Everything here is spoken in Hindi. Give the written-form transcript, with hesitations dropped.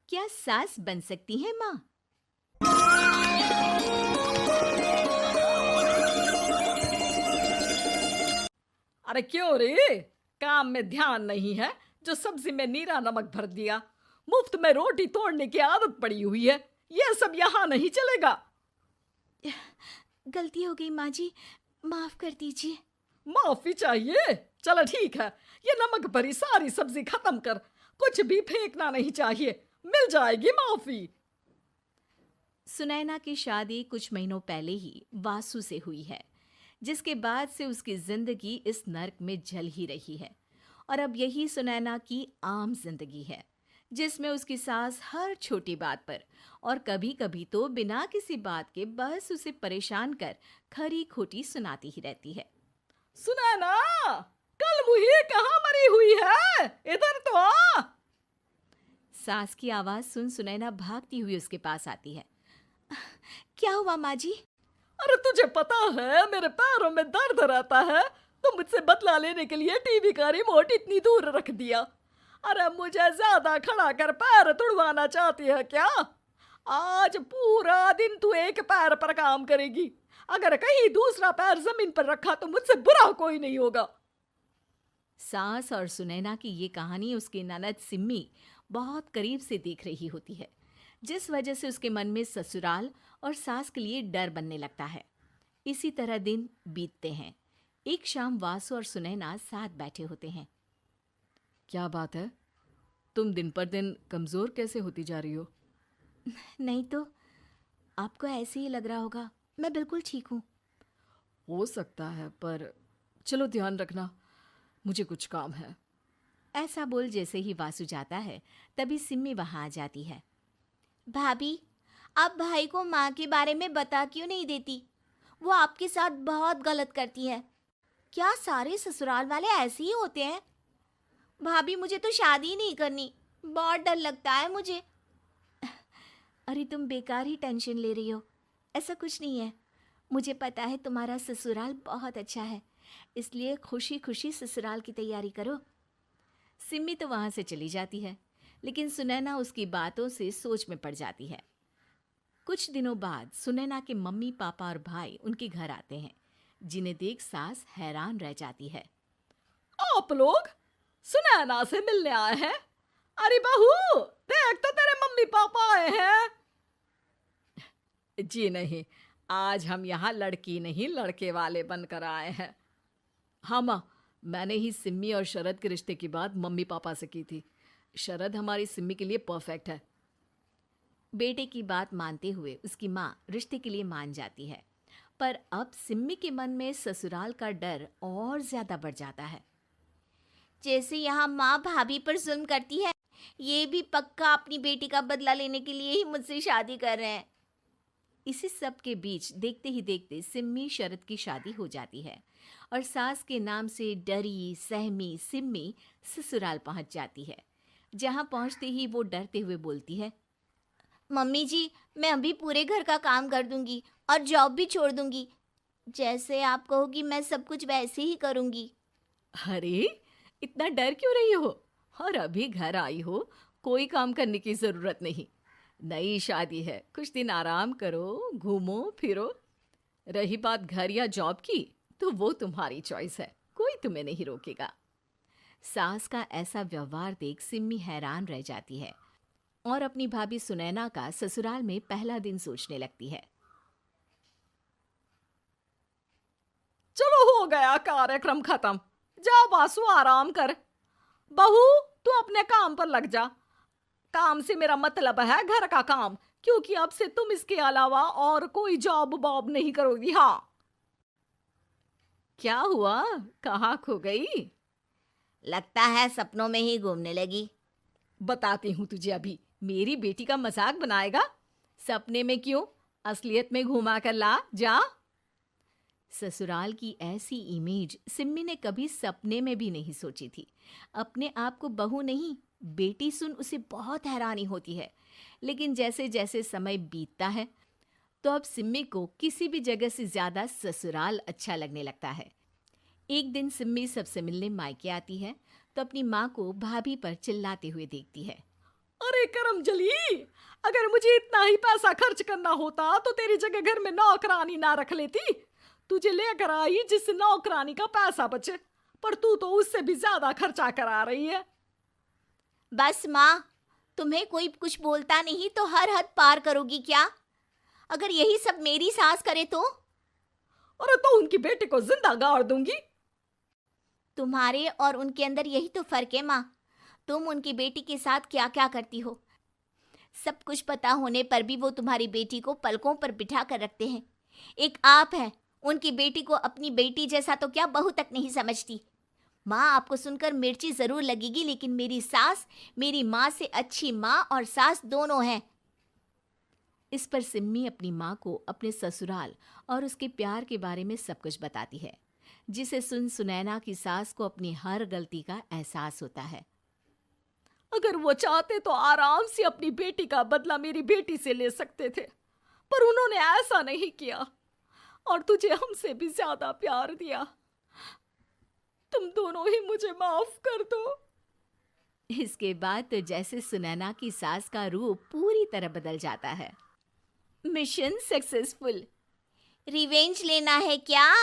क्या सास बन सकती है माँ? अरे क्यों रे? काम में ध्यान नहीं है जो सब्जी में नीरा नमक भर दिया। मुफ्त में रोटी तोड़ने की आदत पड़ी हुई है। ये सब यहाँ नहीं चलेगा। गलती हो गई माँ जी, माफ कर दीजिए। माफी चाहिए? चलो ठीक है, ये नमक भरी सारी सब्जी खत्म कर। कुछ भी फेंकना नहीं चाहिए, मिल जाएगी माफी। सुनैना की शादी कुछ महीनों पहले ही वासु से हुई है, जिसके बाद से उसकी जिंदगी इस नर्क में जल ही रही है। और अब यही सुनैना की आम जिंदगी है, जिसमें उसकी सास हर छोटी बात पर और कभी कभी तो बिना किसी बात के बस उसे परेशान कर खरी खोटी सुनाती ही रहती है। सुना ना, कल मुही कहाँ मरी हुई है? इधर तो आ। सास की आवाज सुन सुनैना भागती हुई उसके पास आती है। क्या हुआ माँ जी? अरे तुझे पता है मेरे पैरों में दर्द रहता है, तो मुझसे बदला लेने के लिए टीवी का रिमोट इतनी दूर रख दिया। अरे मुझे ज्यादा खड़ा कर पैर तुड़वाना चाहती है क्या? आज पूरा दिन तू एक पैर पर काम करेगी। अगर कहीं दूसरा पैर जमीन पर रखा तो मुझसे बुरा कोई नहीं होगा। सास और सुनैना की ये कहानी उसकी ननद सिम्मी बहुत करीब से देख रही होती है, जिस वजह से उसके मन में ससुराल और सास के लिए डर बनने लगता है। इसी तरह दिन बीतते हैं। एक शाम वासु और सुनैना साथ बैठे होते हैं। क्या बात है? तुम दिन पर दिन कमजोर कैसे होती जा रही हो? नहीं तो, आपको ऐसे ही लग रहा होगा, मैं बिल्कुल ठीक हूँ। हो सकता है, पर चलो ध्यान रखना, मुझे कुछ काम है। ऐसा बोल जैसे ही वासु जाता है, तभी सिम्मी वहां आ जाती है। भाभी, आप भाई को माँ के बारे में बता क्यों नहीं देती? वो आपके साथ बहुत गलत करती है। क्या सारे ससुराल वाले ऐसे ही होते हैं? भाभी, मुझे तो शादी नहीं करनी, बहुत डर लगता है मुझे। अरे तुम बेकार ही टेंशन ले रही हो, ऐसा कुछ नहीं है। मुझे पता है तुम्हारा ससुराल बहुत अच्छा है, इसलिए खुशी खुशी ससुराल की तैयारी करो। सिम्मी तो वहां से चली जाती है, लेकिन सुनैना उसकी बातों से सोच में पड़ जाती है। कुछ दिनों बाद सुनैना के मम्मी पापा और भाई उनके घर आते हैं, जिन्हें देख सास हैरान रह जाती है। आप लोग सुनैना से मिलने आए हैं? अरे बहू, देख तो तेरे मम्मी पापा आए हैं। जी नहीं, आज हम यहाँ लड़की नहीं लड़के वाले बनकर आए हैं। हाँ माँ, मैंने ही सिम्मी और शरद के रिश्ते की बात मम्मी पापा से की थी। शरद हमारी सिम्मी के लिए परफेक्ट है। बेटे की बात मानते हुए उसकी माँ रिश्ते के लिए मान जाती है, पर अब सिम्मी के मन में ससुराल का डर और ज्यादा बढ़ जाता है। जैसे यहाँ माँ भाभी पर जुल्म करती है, ये भी पक्का अपनी बेटी का बदला लेने के लिए ही मुझसे शादी कर रहे हैं। इसी सब के बीच देखते ही देखते सिम्मी शरद की शादी हो जाती है और सास के नाम से डरी सहमी सिम्मी ससुराल पहुंच जाती है। जहां पहुंचते ही वो डरते हुए बोलती है, मम्मी जी, मैं अभी पूरे घर का काम कर दूंगी और जॉब भी छोड़ दूंगी। जैसे आप कहोगी मैं सब कुछ वैसे ही करूंगी। अरे, इतना डर क्यों रही हो? और अभी घर आई हो, कोई काम करने की जरूरत नहीं। नई शादी है, कुछ दिन आराम करो, घूमो फिरो। रही बात घर या जॉब की, तो वो तुम्हारी चॉइस है, कोई तुम्हें नहीं रोकेगा। सास का ऐसा व्यवहार देख सिम्मी हैरान रह जाती है और अपनी भाभी सुनैना का ससुराल में पहला दिन सोचने लगती है। चलो हो गया कार्यक्रम खत्म। जा वासु, आराम कर। बहू, तू अपने काम पर लग जा। काम से मेरा मतलब है घर का काम, क्योंकि अब से तुम इसके अलावा और कोई जॉब बॉब नहीं करोगी। हाँ। क्या हुआ, कहाँ खो गई? लगता है सपनों में ही घूमने लगी। बताती हूँ तुझे अभी। मेरी बेटी का मजाक बनाएगा? सपने में क्यों, असलियत में घुमा कर ला। जा। ससुराल की ऐसी इमेज सिम्मी ने कभी सपने में भी नहीं सोची थी। अपने आप को बहू नहीं, बेटी सुन उसे बहुत हैरानी होती है। लेकिन जैसे जैसे समय बीतता है, तो अब सिम्मी को किसी भी जगह से ज्यादा ससुराल अच्छा लगने लगता है। एक दिन सिम्मी सबसे मिलने मायके आती है, तो अपनी माँ को भाभी पर चिल्लाते हुए देखती है। अरे करमजली, अगर मुझे इतना ही पैसा खर्च करना होता तो तेरी जगह घर में नौकरानी ना रख लेती। तुझे लेकर आई जिस नौकरानी का पैसा बचे, पर तू तो उससे भी ज्यादा खर्चा करा रही है। बस माँ, तुम्हें कोई कुछ बोलता नहीं तो हर हद पार करोगी क्या? अगर यही सब मेरी सास करे तो? अरे तो उनकी बेटी को जिंदा गाड़ दूंगी। तुम्हारे और उनके अंदर यही तो फर्क है माँ। तुम उनकी बेटी के साथ क्या क्या करती हो, सब कुछ पता होने पर भी वो तुम्हारी बेटी को पलकों पर बिठा कर रखते हैं। एक आप हैं, उनकी बेटी को अपनी बेटी जैसा तो क्या बहू तक नहीं समझती। माँ, आपको सुनकर मिर्ची जरूर लगेगी, लेकिन मेरी सास मेरी माँ से अच्छी माँ और सास दोनों हैं। इस पर सिम्मी अपनी माँ को अपने ससुराल और उसके प्यार के बारे में सब कुछ बताती है, जिसे सुन सुनैना की सास को अपनी हर गलती का एहसास होता है। अगर वो चाहते तो आराम से अपनी बेटी का बदला मेरी बेटी से ले सकते थे, पर उन्होंने ऐसा नहीं किया और तुझे हमसे भी ज्यादा प्यार दिया। तुम दोनों ही मुझे माफ कर दो। इसके बाद तो जैसे सुनैना की सास का रूप पूरी तरह बदल जाता है। Mission successful. रिवेंज लेना है क्या?